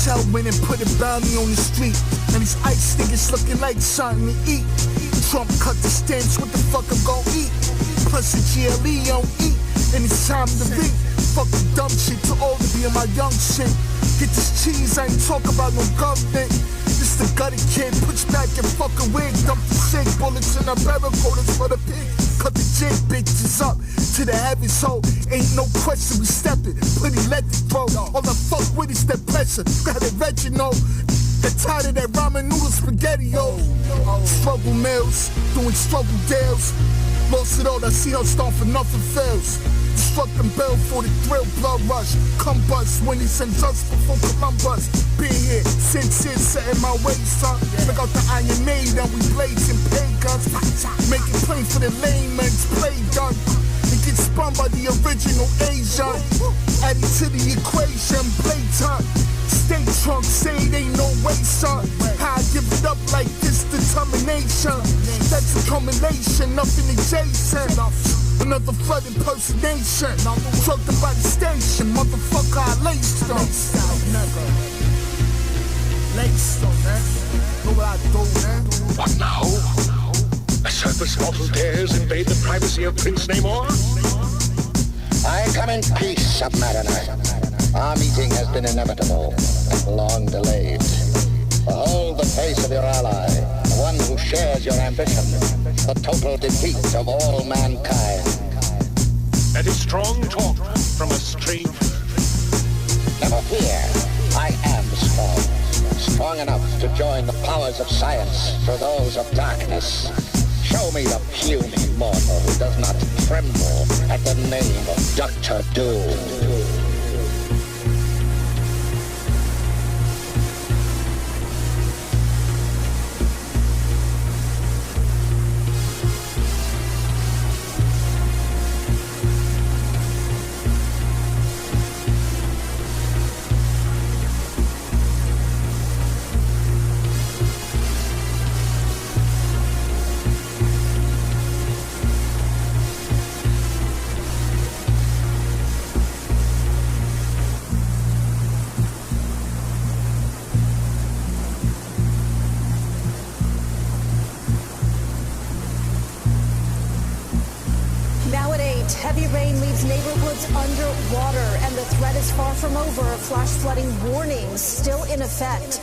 Tell when and put a bounty on the street. And these ice niggas looking like something to eat. Trump cut the stamps, what the fuck I'm gon' eat? Plus the GLE on eat, and it's time to reap. Fuck the dumb shit, too old to be in my young shit. Get this cheese, I ain't talk about no government. This the gutted kid, push back and fuck a wig. Dump the sick bullets in a barrel, quotas for the pig. Cut the jig, bitches up to the heavens, so ain't no question we steppin'. Plenty let the throw, all the fuck with is that pressure. Got it Reginald, the tired of that ramen noodle spaghetti, yo. Struggle meals, doing struggle deals. Lost it all, I see her start for nothing fails. Struck them bell for the thrill, blood rush. Come bust when he sends us before Columbus. Been here since it's setting my way, son. Look out the Iron Maiden, we blazing pagans. Make it plain for the layman's play done. And get spun by the original Asian. Added to the equation, blatant. Stay drunk, say it ain't no way, son. How I give it up like this determination. That's a combination, nothing adjacent. Another flood impersonation. Drugged by the station, motherfucker, I laced them. Laced them, man. Know what I do, man? What now? A surface mortal dares invade the privacy of Prince Namor? I come in peace, Submariner. Our meeting has been inevitable and long delayed. Behold the face of your ally, the one who shares your ambition, the total defeat of all mankind. That is strong talk from a stranger. Never fear, I am strong enough to join the powers of science for those of darkness. Show me the puny mortal who does not tremble at the name of Dr. Doom. Heavy rain leaves neighborhoods underwater, and the threat is far from over. Flash flooding warnings still in effect.